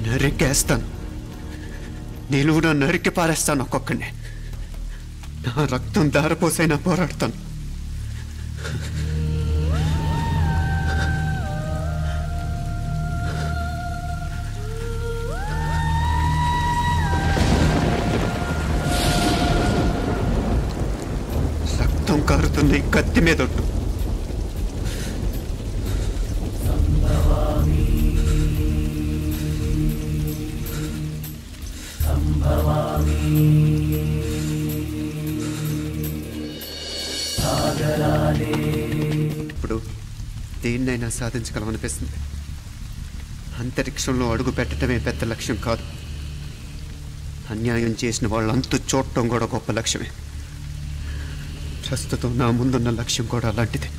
నరికేస్తాను. నిలువున నరికి పారేస్తాను ఒక్కొక్కడిని. నా రక్తం దారపోసైనా పోరాడతాను. రక్తం కారుతుంది కత్తి మీదొట్టు. ఇప్పుడు దేన్నైనా సాధించగలమనిపిస్తుంది. అంతరిక్షంలో అడుగు పెట్టడమే పెద్ద లక్ష్యం కాదు. అన్యాయం చేసిన వాళ్ళంతు చూడటం కూడా గొప్ప లక్ష్యమే. ప్రస్తుతం నా ముందున్న లక్ష్యం కూడా అలాంటిదే.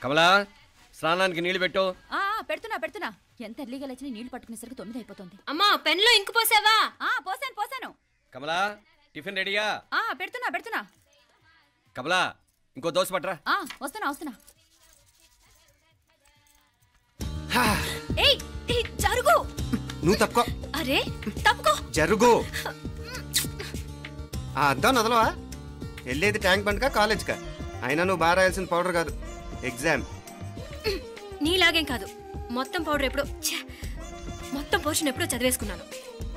కమలా, స్నానానికి నీళ్లు పెట్టు. పెడుతున్నా. ఎంత ఎర్లీగా లేచిన నీళ్లు పట్టుకునేసరికి 9 అయిపోతుంది. అమ్మా, పెన్లో ఇంకు పోసావా? పోసాను. కమలా, టిఫిన్ రెడీయా? పెడుతున్నా. కమలా, ఇంకో దోశ పట్రా. వస్తున్నా. జరుగు. నువ్వు తప్పుకో. అరే తప్పుకో. జరుగు. అద్దాం నదలవా? వెళ్ళేది ట్యాంక్ బండ్కా కాలేజ్కా? అయినా నువ్వు బాగా రాయాల్సిన పౌడర్ కాదు, ఎగ్జామ్. నీలాగేం కాదు. మొత్తం పౌడర్ ఎప్పుడో, మొత్తం పోర్షన్ ఎప్పుడో చదివేసుకున్నాను.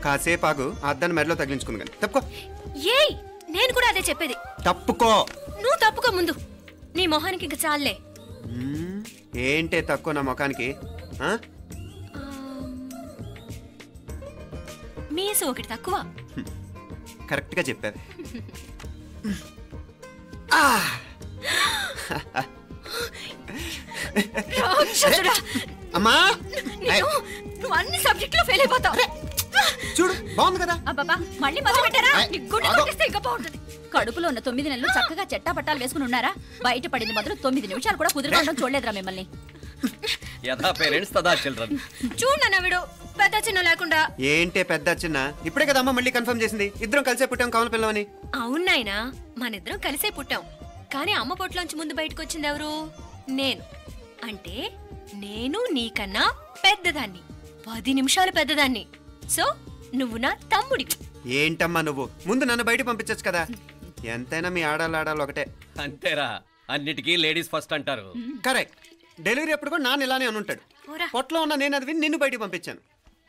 కాసేపు ఆగు, అద్దాన్ని మెడలో తగిలించుకుంది కానీ. తప్పుకో. ఏయ్, నేను కూడా అదే చెప్పేది. తప్పుకో. నువ్వు తప్పుకో ముందు. నీ మొహానికి ఇంక చాలే. ఏంటే తక్కువ నా ముఖానికి? మీసు ఒకటి తక్కువ. కరెక్ట్ గా చెప్పావు. అమ్మా, నువ్వు అన్ని సబ్జెక్ట్ లో ఫెయిల్ అయిపోతావు. చూడు, బాగుంది కదా. అబ్బా, మళ్ళీ మొదలు పెట్టారా? ఇంకా బాగుంటుంది. కడుపులో ఉన్న 9 నెలలు చక్కగా చెట్టా పట్టాలు వేసుకుని ఉన్నారా? బయట పడింది మొదలు 9 నిమిషాలు కూడా కుదురుకోవడం చూడలేదురా మిమ్మల్ని. చూడు నాన్న, వీడు పెద్ద చిన్న లేకుండా. ఏంటే పెద్ద చిన్న? ఇప్పుడే కదా అమ్మ మళ్ళీ కన్ఫర్మ్ చేసింది. ఇద్దరం కలిసే పుట్టాం కమల పిల్లవని. అవునాయనా, మనిద్దరం కలిసే పుట్టాం. కానీ అమ్మ పొట్లోంచి ముందు బయటకు వచ్చింది ఎవరు? నేను. అంటే నేను నీకన్నా పెద్దదాన్ని, 10 నిమిషాలు పెద్దదాన్ని. సో నువ్వు నా తమ్ముడివి. ఏంటమ్మా నువ్వు? ముందు నన్ను బయట పంపించచ్చు కదా. ఎంతైనా మీ ఆడాలు ఒకటే. అంతేరా, అన్నిటికీ లేడీస్ ఫస్ట్ అంటారు. కరెక్ట్. డెలివరీ అప్పుడు కూడా నాన్న ఇలానే ఉంటాడు. పొట్లో ఉన్న నేను అది విని నిన్ను బయటికి పంపించాను.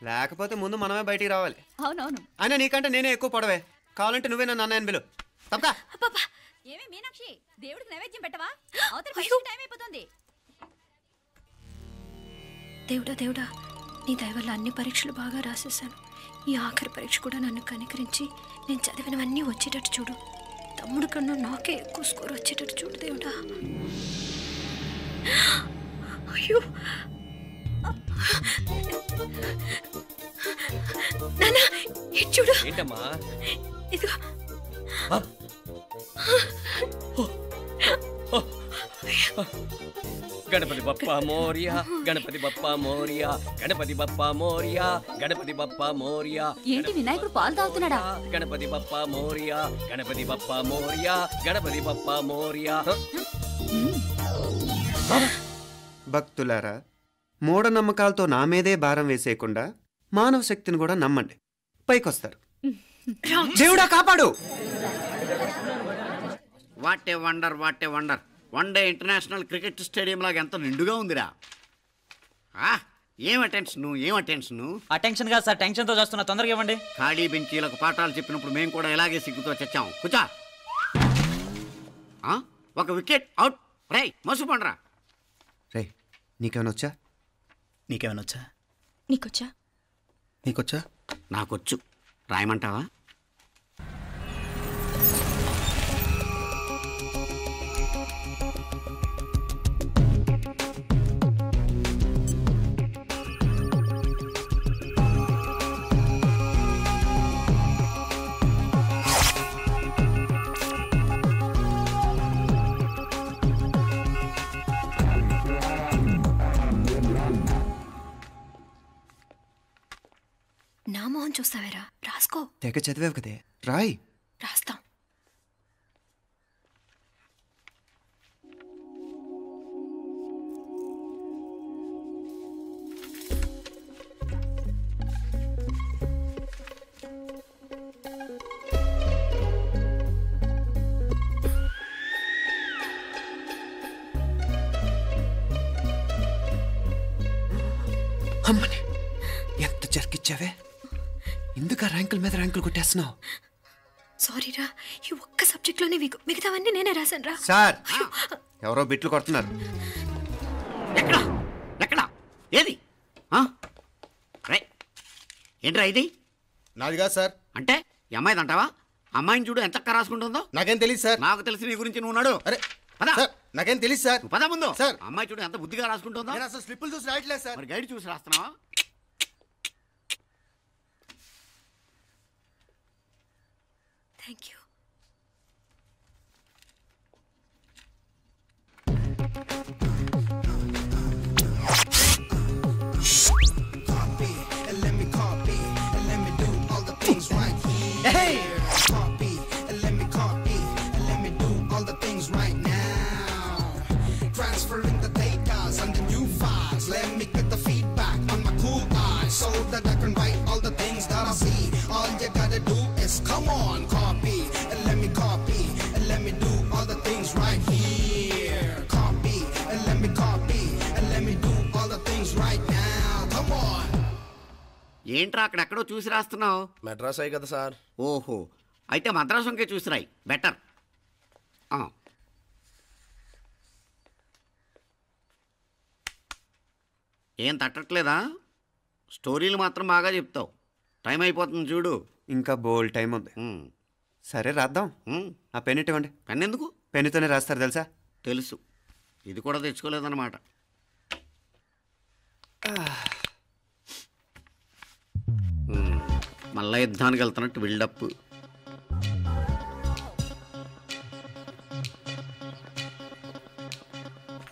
లేకపోతే ముందు మనమే బయటికి రావాలి. అవునవును. అయినా నీకంటే నేనే ఎక్కువ పొడవే. కావాలంటే నువ్వే నన్ను అన్నయ్యను పిలు. తప్పకా. ఏమే మీనాక్షి, దేవుడికి నైవేద్యం పెట్టవా? టైం అయిపోతుంది. దేవుడా, నీ దయ వల్ల అన్ని పరీక్షలు బాగా రాసేసాను. ఈ ఆఖరి పరీక్ష కూడా నన్ను కనికరించి నేను చదివినవన్నీ వచ్చేటట్టు చూడు. తమ్ముడు కన్నా నాకే ఎక్కువ స్కోర్ వచ్చేటట్టు చూడు దేవుడా. అయ్యో నాన్నా, చూడు. ఏంటమ్మా? ఇదిగో. గణపతి బప్పా మోరియా, గణపతి బప్పా మోరియా, గణపతి బప్పా మోరియా, గణపతి బప్పా మోరియా. ఏంటి వినాయకుడు పాలు తాగుతున్నాడా? గణపతి బప్పా మోరియా, గణపతి బప్పా మోరియా, గణపతి బప్పా మోరియా. భక్తులారా, మూఢనమ్మకాలతో నా మీదే భారం వేసేయకుండా మానవ శక్తిని కూడా నమ్మండి, పైకొస్తారు. దేవుడా కాపాడు. What a wonder, what a wonder. 1 day international cricket stadium లాగా ఎంత నిండుగా ఉందిరా. ఏం అటెన్షన్? అటెన్షన్ కాదు సార్, టెన్షన్తో చూస్తున్నా. తొందరగా ఇవ్వండి. ఖాళీ బెంచీలకు పాఠాలు చెప్పినప్పుడు మేము కూడా ఇలాగే సిగ్గుతో చచ్చాం. కూర్చో. ఒక వికెట్ అవుట్. రై మసు పండరా. రే, నీకేమైనా వచ్చా? నీకొచ్చా? నాకొచ్చు. రాయమంటావా? నా మొహం చూస్తావేరా? రాసుకో. తెగ చదివావు కదే, రాయ్. రాస్తాం. అమ్మని ఎంత జరికిచ్చావే, ఎందుకు ర్యాంకుల మీద ర్యాంకులు కొట్టేస్తున్నావు? సారీరా, ఈ ఒక్క సబ్జెక్ట్లోనే వీకు, మిగతావన్నీ నేనే రాశాను రా. సార్, ఎవరో బిట్లు కొడుతున్నారు. ఎక్కడ ఎక్కడ ఏది ఏంట్రా ఇది? నాది కాదు సార్. అంటే ఈ అమ్మాయిది అంటావా? అమ్మాయిని చూడు ఎంత రాసుకుంటుందో. నాకేం తెలియదు సార్. నాకు తెలిసి నీ గురించి నువ్వు నాడు. అరే పదా సార్, నాకేం తెలియదు సార్. పదా ముందు. సార్, అమ్మాయి చూడు ఎంత బుద్ధిగా రాసుకుంటుందో. నేను అసలు స్లిప్పులు చూసి రాయట్లేదు సార్. మరి గైడ్ చూసి రాస్తున్నావా? Thank you. ఏంట్రా అక్కడెక్కడో చూసి రాస్తున్నావు? మెడ్రాస్ అయ్యి కదా సార్. ఓహో, అయితే మద్రాసు వంకే చూసి రాయి, బెటర్. ఏం తట్టట్లేదా? స్టోరీలు మాత్రం బాగా చెప్తావు. టైం అయిపోతుంది చూడు. ఇంకా బోల్ టైం ఉంది. సరే రాద్దాం. ఆ పెన్ ఇవ్వండి. పెన్ ఎందుకు? పెన్నుతోనే రాస్తారు తెలుసా? తెలుసు. ఇది కూడా తెచ్చుకోలేదన్నమాట. మళ్ళా యుద్ధానికి వెళ్తున్నట్టు బిల్డప్.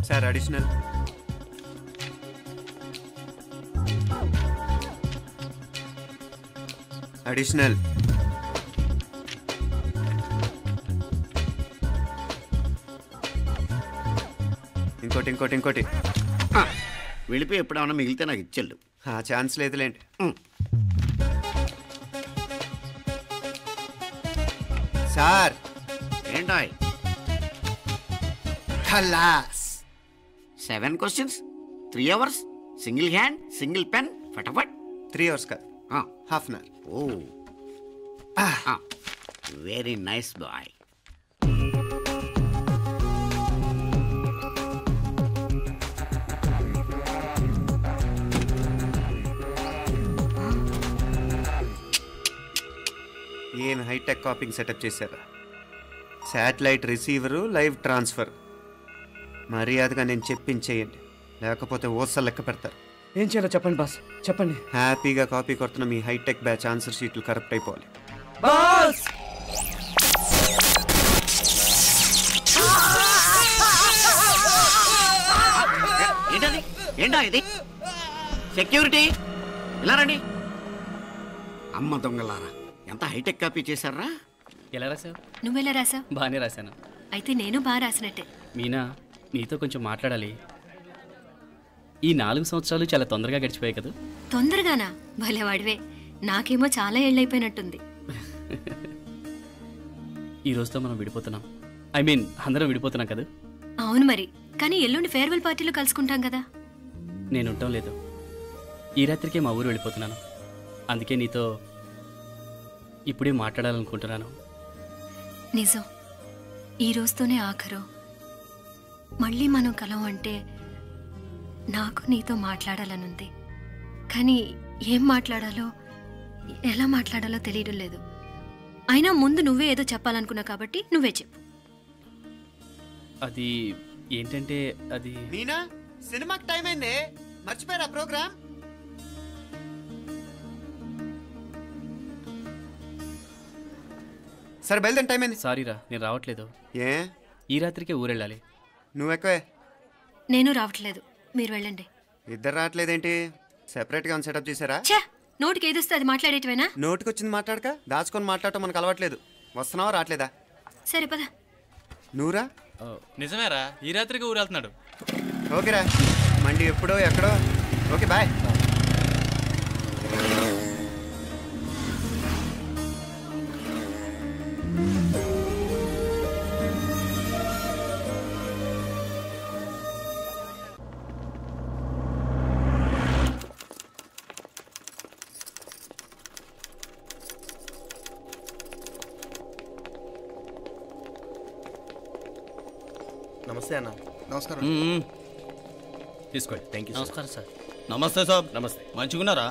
Sir additional. అడిషనల్. ఇంకోటి ఇంకోటి ఇంకోటి. వెళ్ళిపోయి ఎప్పుడేమన్నా మిగిలితే నాకు ఇచ్చెళ్ళు. ఆ ఛాన్స్ లేదులేండి. సార్ ఏంటాయ్? ఖలాస్. 7 questions, 3 hours, single hand, single pen, ఫటాఫట్. 3 hours కాదు, half an hour. Oh, very nice boy. ఏం హైటెక్ కాపింగ్ సెటప్ చేశారా? Satellite receiver, live transfer. మర్యాదగా నేను చెప్పించేయండి, లేకపోతే ఓసలు లెక్క పెడతారు. ఏం చేయాలో చెప్పండి బాస్, చెప్పండి. హ్యాపీగా కాపీ కొడుతున్న మీ హైటెక్ బ్యాచ్ ఆన్సర్ షీట్లు కరెక్ట్ అయిపోవాలి. బాస్ ఏంటది? ఏంటా ఇది? సెక్యూరిటీ ఇలా రండి. అమ్మ దొంగలారా, ఎంత హైటెక్ కాపీ చేశారా? ఎలా రాసావు? నువ్వెలా రాసావు? బాగానే రాశాను. అయితే నేను బాగా రాసినట్టే. మీనా, నీతో కొంచెం మాట్లాడాలి. ఈ 4 సంవత్సరాలు చాలా తొందరగా గడిచిపోయాయి కదా? తొందరగానా? భలేవాడివే. నాకేమో చాలా ఏళ్ళైపోయినట్టుంది. ఈ రోజుతో మనం విడిపోతున్నాం. ఐ మీన్ అందరం విడిపోతున్నాం కదా? అవును మరి, కానీ ఎల్లుండి ఫేర్వెల్ పార్టీలో కలుసుకుంటాం కదా. నేను ఉండటం లేదు. ఈ రాత్రికే మా ఊరు వెళ్ళిపోతున్నాను. అందుకే నీతో ఇప్పుడే మాట్లాడాలనుకుంటున్నాను. నిజం, ఈ రోజుతోనే ఆఖరు. మళ్ళీ మనం కలం అంటే నాకు నీతో మాట్లాడాలనుంది. కానీ ఏం మాట్లాడాలో, ఎలా మాట్లాడాలో తెలియడం లేదు. అయినా ముందు నువ్వే ఏదో చెప్పాలనుకున్నా కాబట్టి నువ్వే చెప్పు. అది ఏంటంటే అది మీనా, సినిమాకి టైం అయింది, మర్చిపోయారా ప్రోగ్రామ్? సరే బయలుదేరి, టైం అయింది. సారీరా, నేను రావట్లేదు. ఏ? ఈ రాత్రికే ఊరెళ్ళాలి. నువ్వు ఎక్కువే. నేను రావట్లేదు, మీరు వెళ్ళండి. ఇద్దరు రావట్లేదేంటి? సెపరేట్గా సెటప్ చేశారా? ఛే, నోటికి ఏదొస్తే అది మాట్లాడేటివేనా? నోటికొచ్చింది మాట్లాడక దాచుకొని మాట్లాడటం మనకు అలవాట్లేదు. వస్తున్నావా రావట్లేదా? సరే పద. నువ్వురా. నిజమేరా, ఈ రాత్రికి ఊరు వెళ్తున్నాడు. ఓకేరా, మండి ఎప్పుడో ఎక్కడో. Okay bye. నమస్తే అన్న. నమస్కారం. తీసుకోండి. Thank you. నమస్కారం సార్. నమస్తే సాబ్. నమస్తే. మంచిగున్నారా?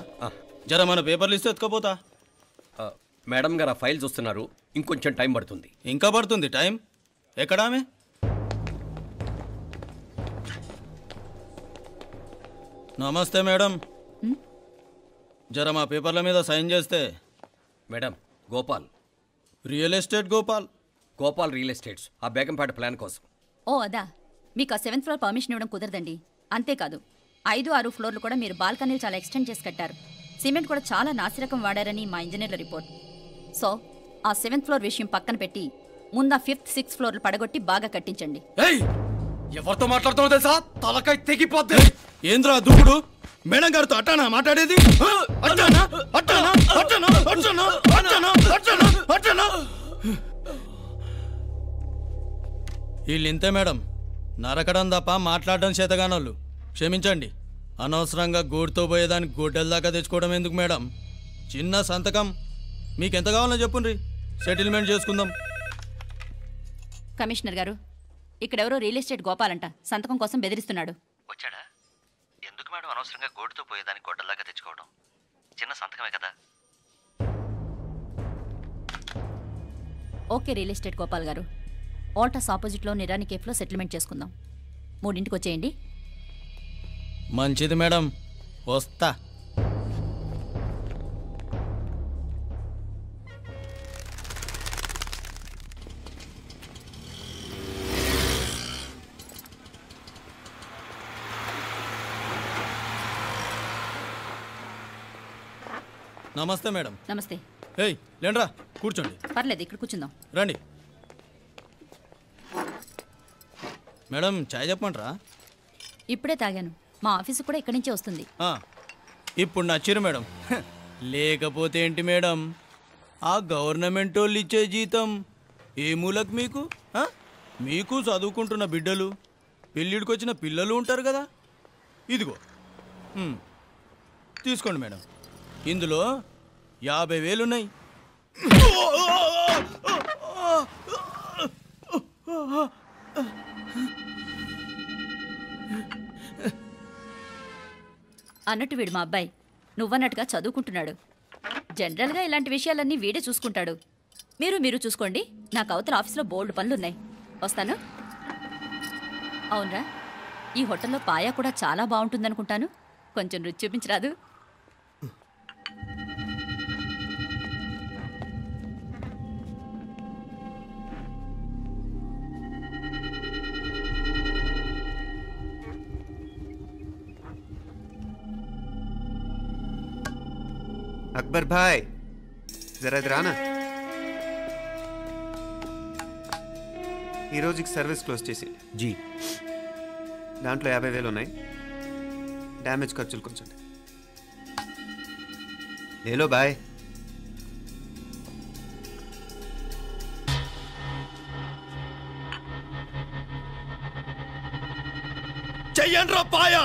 జర మన పేపర్లు ఇస్తే ఎత్తుకోపోతా. మేడం గారు ఆ ఫైల్ చూస్తున్నారు, ఇంకొంచెం టైం పడుతుంది. ఇంకా పడుతుంది టైం? ఎక్కడా ఆమె? నమస్తే మేడం. జర మా పేపర్ల మీద సైన్ చేస్తే. Madam, Gopal, real estate Gopal. Gopal real estates, ఆ బేగంపేట ప్లాన్ కోసం. ఓ అదా, మీకు ఆ 7th ఫ్లోర్ పర్మిషన్ ఇవ్వడం కుదరదండి. అంతేకాదు 5, 6 ఫ్లోర్లు కూడా మీరు బాల్కనీలు చాలా ఎక్స్టెండ్ చేసి కట్టారు. సిమెంట్ కూడా చాలా నాసిరకం వాడారని మా ఇంజనీర్ల రిపోర్ట్. సో ఆ 7th ఫ్లోర్ విషయం పక్కన పెట్టి ముందు ఆ 5th, 6th ఫ్లోర్లు పడగొట్టి బాగా కట్టించండి. ఎవరితో మాట్లాడుతున్నావు తెలుసా? తలకాయ తెగిపోద్ది. ఏంద్రా దూకుడు? మేడం గారితో అట్టానా మాట్లాడేది? అట్టానా అట్టానా అట్టానా అట్టానా అట్టానా అట్టానా అట్టానా? వీళ్ళు ఇంతే మేడం, నరకడం తప్ప మాట్లాడడం చేతగానోళ్ళు. క్షమించండి, అనవసరంగా గోడుతో పోయేదానికి గోడెల దాకా తెచ్చుకోవడం ఎందుకు మేడం? చిన్న సంతకం మీకెంత కావాలో చెప్పుండ్రి, సెటిల్మెంట్ చేసుకుందాం. కమిషనర్ గారు, ఇక్కడెవరో రియల్ ఎస్టేట్ గోపాలంట సంతకం కోసం బెదిరిస్తున్నాడు. వచ్చాడా? ఎందుకు మేడం అనవసరంగా గోడుతో పోయేదానికి గొడ్డల్లాగా తెచ్చుకోవడం? చిన్న సంతకమే కదా. ఓకే రియల్ ఎస్టేట్ గోపాల్ గారు, ఆల్టాస్ ఆపోజిట్లో నిరాని కేఫ్లో సెటిల్మెంట్ చేసుకుందాం. 3ంటికి వచ్చేయండి. మంచిది మేడం, వస్తా. నమస్తే మేడం. నమస్తే. ఏయ్ లేండ్రా, కూర్చోండి. పర్లేదు, ఇక్కడ కూర్చుందాం. రండి మేడం, చాయ్ చెప్పమంటారా? ఇప్పుడే తాగాను. మా ఆఫీసు కూడా ఇక్కడి నుంచే వస్తుంది. ఇప్పుడు నచ్చిరు మేడం. లేకపోతే ఏంటి మేడం, ఆ గవర్నమెంట్ వాళ్ళు ఇచ్చే జీతం ఏ మూలకు మీకు? మీకు చదువుకుంటున్న బిడ్డలు, పెళ్ళిడికి వచ్చిన పిల్లలు ఉంటారు కదా. ఇదిగో తీసుకోండి మేడం, ఇందులో 50,000 ఉన్నాయి. అన్నట్టు వీడు మా అబ్బాయి నువ్వన్నట్టుగా చదువుకుంటున్నాడు. జనరల్గా ఇలాంటి విషయాలన్నీ వీడే చూసుకుంటాడు. మీరు చూసుకోండి. నాకు అవతల ఆఫీస్లో బోల్డ్ పనులున్నాయి. వస్తాను. అవునరా, ఈ హోటల్లో పాయా కూడా చాలా బాగుంటుందనుకుంటాను. కొంచెం రుచి చూపించరాదు? అక్బర్ భాయ్, జరా రానా. ఈ రోజుకి సర్వీస్ క్లోజ్ చేసి జీ. దాంట్లో 50,000 ఉన్నాయి. డ్యామేజ్ ఖర్చులు కొంచెం లేలో బాయ్. చెయ్యండి రా పాయా.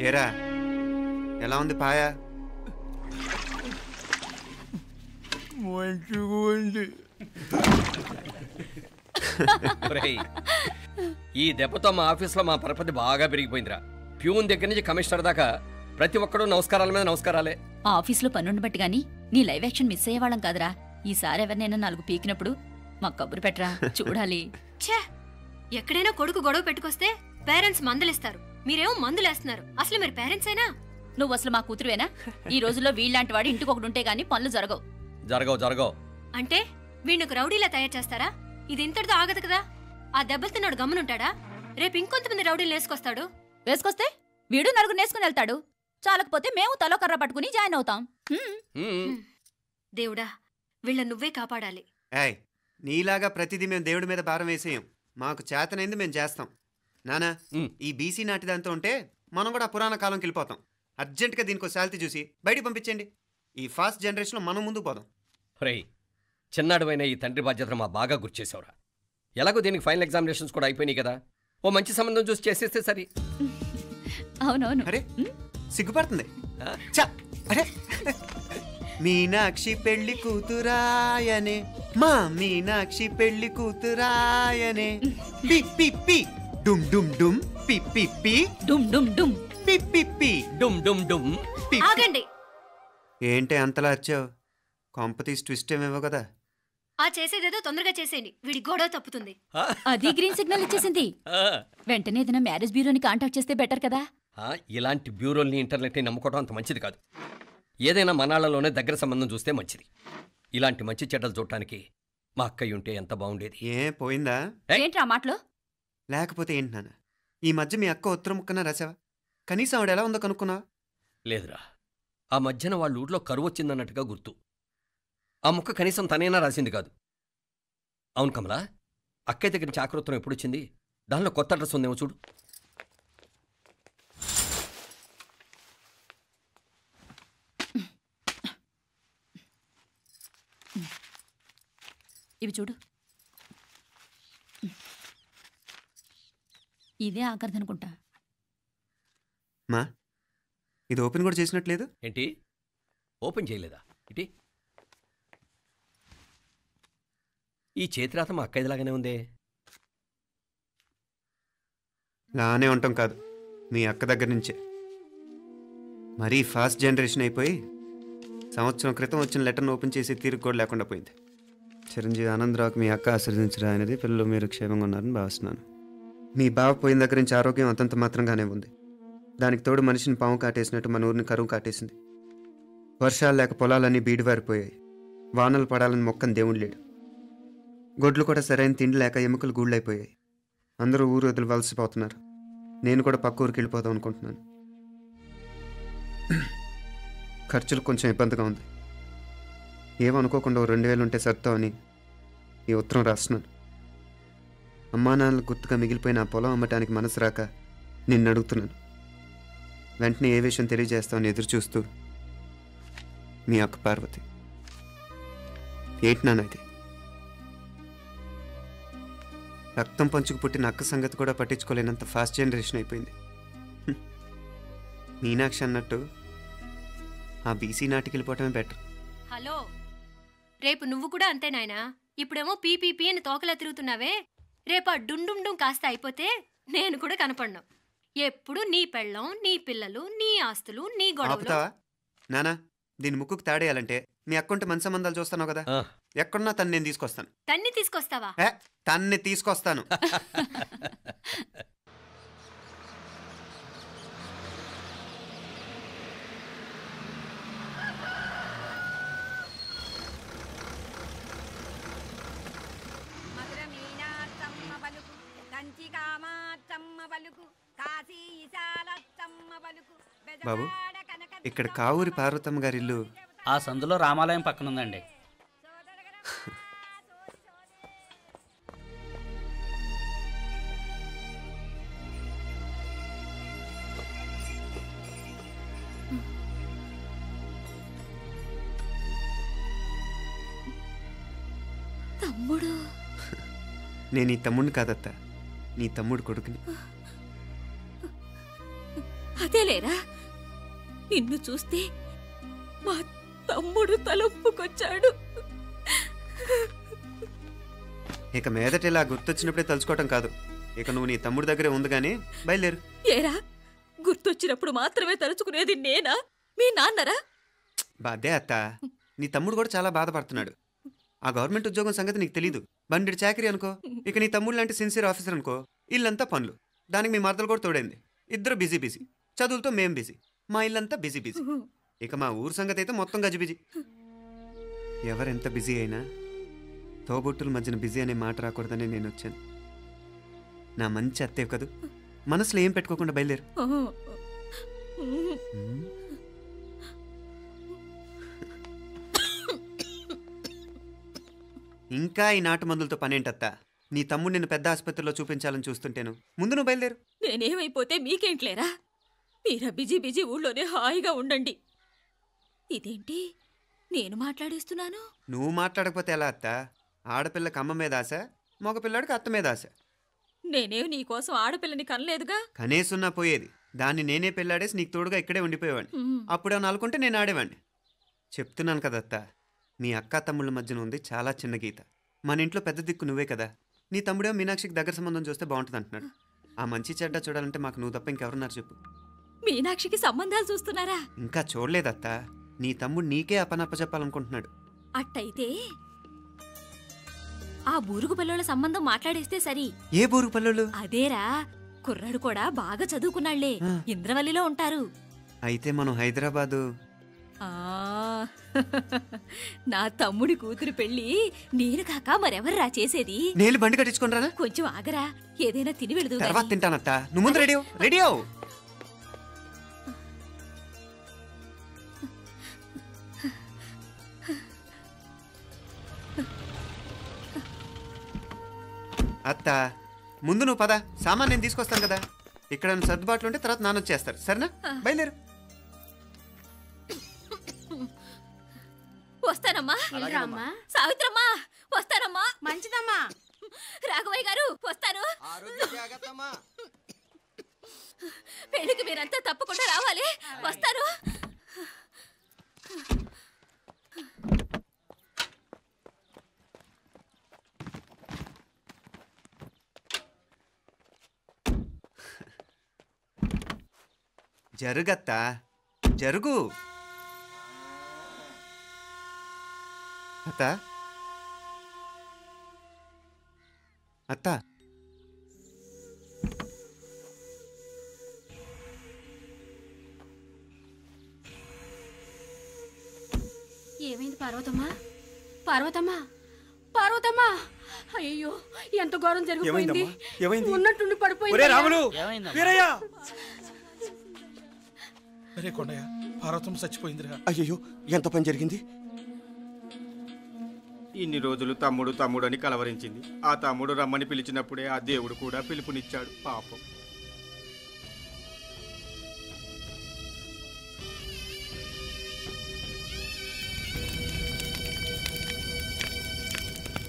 ఏరా ఎలా ఉంది పాయ? మంచిగా ఉంది. ఈ దెబ్బతో మా ఆఫీస్లో మా పరపతి బాగా పెరిగిపోయిందిరా. ప్యూన్ దగ్గర నుంచి కమిషనర్ దాకా ప్రతి ఒక్కడు నమస్కారాల మీద నమస్కారాలే. ఆ ఆఫీస్లో పనుండి బట్టి గాని నీ లైవ్ యాక్షన్ మిస్ అయ్యేవాళ్ళం కాదురా. ఈసారి ఎవరినైనా 4 పీకినప్పుడు మాకు కబురు పెట్టరా, చూడాలి. ఛే, ఎక్కడైనా కొడుకు గొడవ పెట్టుకొస్తే పేరెంట్స్ మందులేస్తారు, మీరేమో మందులేస్తున్నారు. అసలు మీరు పేరెంట్స్ అయినా? నువ్వు అసలు మా కూతురువేనా? ఈ రోజుల్లో వీళ్ళలాంటి వాడు ఇంటికి ఒకటి ఉంటే గానీ పనులు జరగవు. జరగవు అంటే వీణ్ణకు రౌడీలా తయారు చేస్తారా? ఇది ఇంతటితో ఆగదు కదా. ఆ దెబ్బలుతున్నాడు గమ్మునుంటాడా? రేపు ఇంకొంతమంది రౌడీలు వేసుకొస్తాడు. వేసుకొస్తే వీడు 4 నేసుకుని వెళ్తాడు. చాలకపోతే మేము తలో కర్ర పట్టుకుని జాయిన్ అవుతాం. దేవుడా, వీళ్ళ నువ్వే కాపాడాలి. ఏయ్, నీలాగా ప్రతిదీ మేము దేవుడి మీద భారం వేసేయం. మాకు చేతనైంది మేము చేస్తాం. నానా, ఈ బీసీ నాటి దాంతో ఉంటే మనం కూడా పురాణ కాలంకి వెళ్ళిపోతాం. అర్జెంటుగా దీనికి శాలిటీ చూసి బయటికి పంపించండి. ఈ ఫాస్ట్ జనరేషన్లో మనం ముందుకు పోదాం. చిన్నాడువైన ఈ తండ్రి బాధ్యతను మా బాగా గుర్చేసావురా. ఎలాగో దీనికి ఫైనల్ ఎగ్జామినేషన్స్ కూడా అయిపోయినాయి కదా, ఓ మంచి సంబంధం చూసి చేసేస్తే సరి. అవునవును. అరే సిగ్గుపడుతుంది. అరే మీనాక్షి పెళ్లి కూతురాయనే, మా మీనాక్షి పెళ్లి కూతురాయనే. పి పి పి డుమ్ డుమ్ డుమ్ పి పి పి డుమ్ డుమ్ డుమ్ పి పి పి డుమ్ డుమ్ డుమ్. ఆగండి. ఏంటి అంతలా వచ్చావు? కాంపతీస్ ట్విస్ట్ ఏమేవో కదా. ఆ చేసేదేదో తొందరగా చేసేయండి, వీడి గొడవ తప్పుతుంది. అది గ్రీన్ సిగ్నల్ ఇచ్చేసింది. వెంటనే ఏదైనా మ్యారేజ్ బ్యూరోని కాంటాక్ట్ చేస్తే బెటర్ కదా. ఇలాంటి బ్యూరోల్ని ఇంటర్నెట్ని నమ్ముకోవడం అంత మంచిది కాదు. ఏదైనా మనాళ్ళలోనే దగ్గర సంబంధం చూస్తే మంచిది. ఇలాంటి మంచి చెడ్డలు చూడటానికి మా అక్కయ్య ఉంటే ఎంత బాగుండేది. ఏ పోయిందా? ఏంట్రా మాటలు? లేకపోతే ఏంటి నాన్న, ఈ మధ్య మీ అక్క ఉత్తరం ముక్కన రాసావా? కనీసం ఆవిడ ఎలా ఉందో కనుక్కున్నావా? లేదురా, ఆ మధ్యన వాళ్ళ ఊర్లో కరువు వచ్చిందన్నట్టుగా గుర్తు. ఆ ముక్క కనీసం తనైనా రాసింది కాదు. అవును కమలా, అక్కయ్య దగ్గర నుంచి ఆకృతం ఎప్పుడొచ్చింది? దానిలో కొత్త అడ్రస్ ఉందేమో చూడు. ఇవి చూడు. ఇదే ఆఖరిదనుకుంటా. మా ఇది ఓపెన్ కూడా చేసినట్లేదు. ఏంటి ఓపెన్ చేయలేదా? ఇటీ ఈ చేతిరాత మా అక్కయ్యలాగానే ఉందే. లానే ఉంటాం కాదు, మీ అక్క దగ్గర నుంచే. మరీ ఫాస్ట్ జనరేషన్ అయిపోయి సంవత్సరం క్రితం వచ్చిన లెటర్ను ఓపెన్ చేసి తీరుకు కూడా లేకుండా పోయింది. చిరంజీవి ఆనందరావుకి మీ అక్క ఆశీర్వదించరా అనేది. పిల్లలు మీరు క్షేమంగా ఉన్నారని భావిస్తున్నాను. మీ బావ పోయిన దగ్గర నుంచి ఆరోగ్యం అంతంత మాత్రంగానే ఉంది. దానికి తోడు మనిషిని పాము కాటేసినట్టు మన ఊరిని కరువు కాటేసింది. వర్షాలు లేక పొలాలన్నీ బీడివారిపోయాయి. వానలు పడాలని మొక్కని దేవుడు లేడు. గొడ్లు కూడా సరైన తిండి లేక ఎముకలు గూళ్ళైపోయాయి. అందరూ ఊరు వదిలి వలసిపోతున్నారు. నేను కూడా పక్క ఊరికి వెళ్ళిపోదాం అనుకుంటున్నాను. ఖర్చులు కొంచెం ఇబ్బందిగా ఉంది. ఏమనుకోకుండా 2000 ఉంటే సర్తామని ఈ ఉత్తరం రాస్తున్నాను. అమ్మా నాన్నలు గుర్తుగా మిగిలిపోయిన ఆ పొలం అమ్మటానికి మనసు రాక నిన్ను అడుగుతున్నాను. వెంటనే ఏ విషయం తెలియజేస్తామని ఎదురు చూస్తూ మీ అక్క పార్వతి. ఏంటి నాన్న ఇది? రక్తం పంచుకు పుట్టిన అక్క సంగతి కూడా పట్టించుకోలేనంత ఫాస్ట్ జనరేషన్ అయిపోయింది. మీనాక్షి అన్నట్టు ఆ బీసీ నాటికి వెళ్ళిపోవటమే బెటర్. హలో, రేపు నువ్వు కూడా అంతే నాయనా. ఇప్పుడేమో పీపీపీ అని తోకలా తిరుగుతున్నావే, రేపు ఆ డుండుండుం కాస్త అయిపోతే నేను కూడా కనపడ్డాం. ఎప్పుడు నీ పెళ్ళం, నీ పిల్లలు, నీ ఆస్తులు, నీ గొడవలు. నానా, దీని ముక్కుకు తాడేయాలంటే మీ అక్కంటే మంచి సంబంధాలు చూస్తాను కదా, ఎక్కడున్నా తను నేను తీసుకొస్తాను. తన్ని తీసుకొస్తావా? తన్ని తీసుకొస్తాను. బాబు, ఇక్కడ కావూరి పార్వతమ్మ గారి ఇల్లు ఆ సందులో రామాలయం పక్కన ఉందండి. తమ్ముడు? నేను ఈ తమ్ముడిని కాదత్తా, నీ తమ్ముడు కొడుకుని. అదేలేరా, నిన్ను చూస్తే మా తమ్ముడు తలొప్పుకొచ్చాడు. ఇక మీదట ఇలా గుర్తొచ్చినప్పుడే తలుచుకోవటం కాదు, ఇక నువ్వు నీ తమ్ముడి దగ్గరే ఉంది కానీ బయలుదేరు. ఏరా, గుర్తొచ్చినప్పుడు మాత్రమే తలుచుకునేది నేనా, మీ నాన్నరా? బాధే అత్త, నీ తమ్ముడు కూడా చాలా బాధపడుతున్నాడు. ఆ గవర్నమెంట్ ఉద్యోగం సంగతి నీకు తెలీదు, బండి చాకరీ అనుకో. ఇక నీ తమ్ముడు లాంటి సిన్సియర్ ఆఫీసర్ అనుకో, ఇల్లంతా పనులు, దానికి మీ మరదలు కూడా తోడైంది. ఇద్దరు బిజీ బిజీ, చదువులతో మేం బిజీ, మా ఇల్లంతా బిజీ బిజీ. ఇక మా ఊరు సంగతి అయితే మొత్తం గజిబిజీ. ఎవరెంత బిజీ అయినా తోబుట్టుల మధ్యన బిజీ అనే మాట రాకూడదని నేను వచ్చాను. నా మంచి అత్తేవి కదూ, మనసులో ఏం పెట్టుకోకుండా బయలుదేరు. ఇంకా ఈ నాటు మందులతో పనేంటత్తా? నీ తమ్ముడు నిన్ను పెద్ద ఆసుపత్రిలో చూపించాలని చూస్తుంటేను. ముందు నువ్వు బయలుదేరు. నేనేమైపోతే మీకేంట్లేరా, మీరా బిజీ బిజీ ఊళ్ళోనే హాయిగా ఉండండి. ఇదేంటి నేను మాట్లాడేస్తున్నాను? నువ్వు మాట్లాడకపోతే ఎలా అత్తా? ఆడపిల్లకి అమ్మ మీద ఆశ, మగపిల్లాడికి అత్త మీద ఆశ. నేనేం నీకోసం ఆడపిల్లని కనలేదుగా. కనేసున్నా పోయేది, దాన్ని నేనే పెళ్ళాడేసి నీకు తోడుగా ఇక్కడే ఉండిపోయేవాడిని. అప్పుడేమన్నా అనుకుంటే నేను ఆడేవాడిని. చెప్తున్నాను కదత్తా, మీ అక్క తమ్ముళ్ళ మధ్యన ఉంది చాలా చిన్న గీత. మన ఇంట్లో పెద్ద దిక్కు నువ్వే కదా. నీ తమ్ముడే మీనాక్షికి దగ్గర సంబంధం చూస్తే బాగుంటుంది అంటున్నాడు. ఆ మంచి చెడ్డ చూడాలంటే మాకు నువ్వు తప్ప ఇంకెవరున్నారు చెప్పు? మీనాక్షికి సంబంధాలు చూస్తున్నారా? ఇంకా చూడలేదత్తా. నీ తమ్ముడు నీకే అపనప్ప చెప్పాలనుకుంటున్నాడు. అట్టయితే ఆ బూరుగు పల్లెల సంబంధం మాట్లాడేస్తే సరి. ఏ బూరుగు పల్లెలు? అదేరా, కుర్రాడు కూడా బాగా చదువుకున్నాళ్లే, ఇంద్రవల్లిలో ఉంటారు. అయితే మనం హైదరాబాదు. నా తమ్ముడి కూతురు పెళ్లి నేను కాక మరెవర్రా చేసేది? నేను బండి కట్టించుకుంటారా? కొంచెం ఆగరా, ఏదైనా తిని వెళదు. తర్వాత తింటానత్తా, నువ్వు ముందు రెడీ రెడీ అవు. అత్త ముందు నువ్వు పద, సామాన్ నేను తీసుకొస్తాను కదా. ఇక్కడ సర్దుబాట్లు ఉంటే తర్వాత నాన్న వచ్చేస్తారు, సరేనా? బయలుదేరు. వస్తానమ్మా. సావిత్రమ్మా వస్తానమ్మా. మంచిదమ్మా. రాఘవయ్య గారు వస్తాను. పెళ్లికి మీరంతా తప్పకుండా రావాలి. వస్తాను. జరుగత్తా, జరుగు. అత్త అత్త ఏమైంది పార్వతమ్మా? పార్వతమ్మా, పార్వతమ్మా, అయ్యో ఎంత ఘోరం జరిగిపోయింది. ఉన్నట్టుండి పడిపోయింది. రాములు, వీరయ్య. అరే కొండయ్య, పార్వతమ్మ చచ్చిపోయిందిరా. అయ్యో ఎంత పని జరిగింది? ఇన్ని రోజులు తమ్ముడు తమ్ముడు అని కలవరించింది. ఆ తమ్ముడు రమ్మని పిలిచినప్పుడే ఆ దేవుడు కూడా పిలుపునిచ్చాడు. పాపం.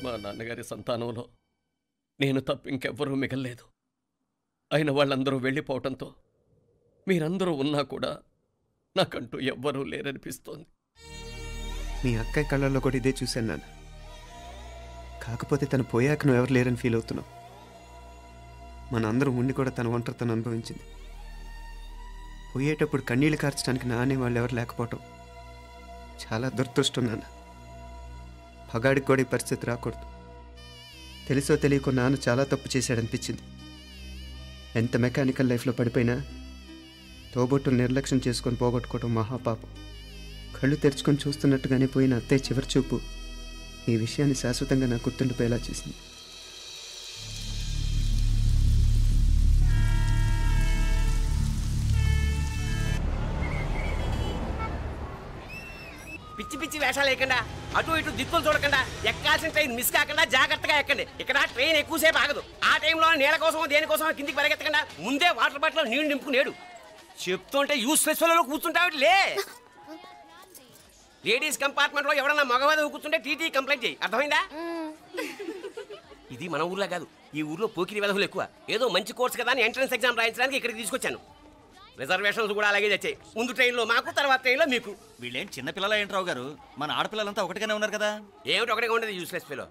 మా నాన్నగారి సంతానంలో నేను తప్ప ఇంకెవ్వరూ మిగల్లేదు. అయిన వాళ్ళందరూ వెళ్ళిపోవటంతో మీరందరూ ఉన్నా కూడా నాకంటూ ఎవ్వరూ లేరనిపిస్తోంది. మీ అక్కయ్య కళ్ళల్లో కూడా ఇదే చూశాను నాన్న. కాకపోతే తను పోయాక నువ్వు ఎవరు లేరని ఫీల్ అవుతున్నావు. మన అందరం ఉండి కూడా తన ఒంటరితను అనుభవించింది. పోయేటప్పుడు కన్నీళ్ళు కార్చడానికి నానే వాళ్ళు ఎవరు లేకపోవటం చాలా దురదృష్టం నాన్న. పగాడికి కూడా ఈ పరిస్థితి రాకూడదు. తెలుసో తెలియకో నాన్న చాలా తప్పు చేశాడనిపించింది. ఎంత మెకానికల్ లైఫ్లో పడిపోయినా తోబొట్టులు నిర్లక్ష్యం చేసుకొని పోగొట్టుకోవడం మహాపాపం. కళ్ళు తెరుచుకొని చూస్తున్నట్టుగానే పోయిన అత్తయ్య చివరి చూపు ఈ విషయాన్ని శాశ్వతంగా నా గుర్తుండిపోయేలా చేసింది. పిచ్చి పిచ్చి వేషాలు వేయకుండా, అటు ఇటు దిక్కులు చూడకుండా, ఎక్కాల్సిన ట్రైన్ మిస్ కాకుండా జాగ్రత్తగా ఎక్కండి. ఇక్కడ ట్రైన్ ఎక్కువసేపు ఆగదు. ఆ టైంలో నీళ్ళ కోసం దేనికోసం కిందికి పరిగెత్తకుండా ముందే వాటర్ బాటిల్ నీళ్లు నింపుకునేడు. చెప్తుంటే యూస్లెస్ లో కూర్చుంటావు. లే, లేడీస్ కంపార్ట్మెంట్ లో ఎవడన్నా మగవాది కూర్చుంటే టీటీ కంప్లైంట్ చేయి. అర్థమైందా? ఇది మన ఊర్లో కాదు, ఈ ఊర్లో పోకిరి వెధవులు ఎక్కువ. ఏదో మంచి కోర్స్ కదా అని ఎంట్రన్స్ ఎగ్జామ్ రాయించడానికి ఇక్కడికి తీసుకొచ్చాను. రిజర్వేషన్స్ కూడా అలాగే వచ్చాయి. ముందు ట్రైన్లో మాకు, తర్వాత ట్రైన్లో మీకు. వీళ్ళేం చిన్నపిల్లల ఏంట్రావు గారు? మన ఆడపిల్లలంతా ఒకటిగానే ఉన్నారు కదా. ఏమిటి ఒకటిగా ఉండేది యూస్లెస్ ఫెలో.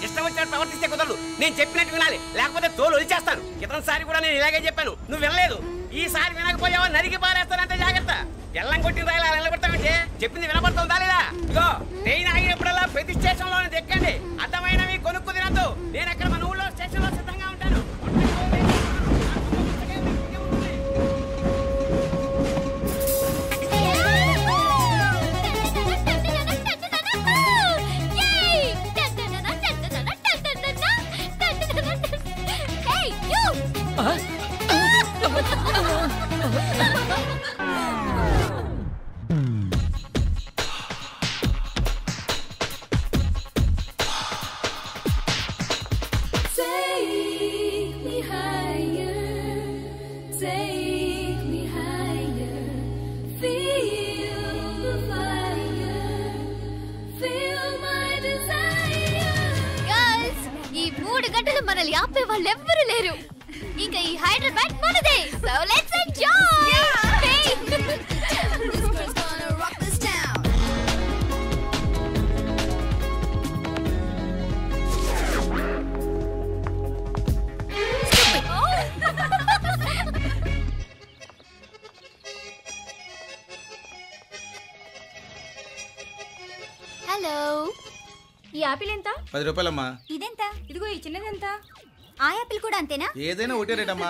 ఇష్టం వచ్చినట్టు ప్రవర్తిస్తే కుదరదు. నేను చెప్పినట్టు వినాలి, లేకపోతే తోలు వదిలేస్తాను. ఇతనిసారి కూడా నేను ఇలాగే చెప్పాను, నువ్వు వినలేదు. ఈసారి వినకపోయావా నరికి పారేస్తానంటే జాగ్రత్త. ఎల్లం కొట్టిన రాయిలా నిలబడతామంటే చెప్పింది వినపడుతుందా లేదా? ఇగో ట్రైన్ ఆగినప్పుడల్లా ప్రతి స్టేషన్ లో ఎక్కండి. అర్థమైనవి కొనుక్కు తినద్దు. నేను అక్కడ మన ఊళ్ళో స్టేషన్ లో సిద్ధంగా ఉంటాను. మనల్ని ఆపే వాళ్ళు ఎవ్వరూ లేరు. ఇంకా ఈ హైదరాబాద్ మనదే. So let's enjoy. హలో, ఈ యాపిల్ ఎంత? 10 రూపాయలమ్మా. ఇదెంత? ఇదిగో ఈ చిన్నది ఎంత? ఆ యాపిల్ కూడా అంతేనా? ఏదైనా ఒకటే రేట్ అమ్మా.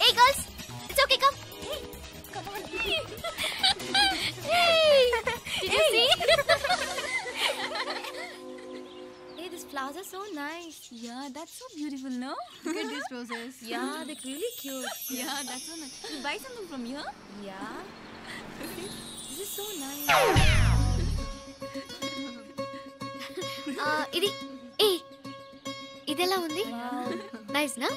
Hey girls, it's okay, come. Come on. Hey, did you see? Hey, these flowers are so nice. Yeah, that's so beautiful, no? Look at these roses. Yeah, they're really cute. Yeah, that's so nice. You buy something from here? Yeah. This is so nice. ఇది ఏ ఇదెలా ఉంది? Nice నా?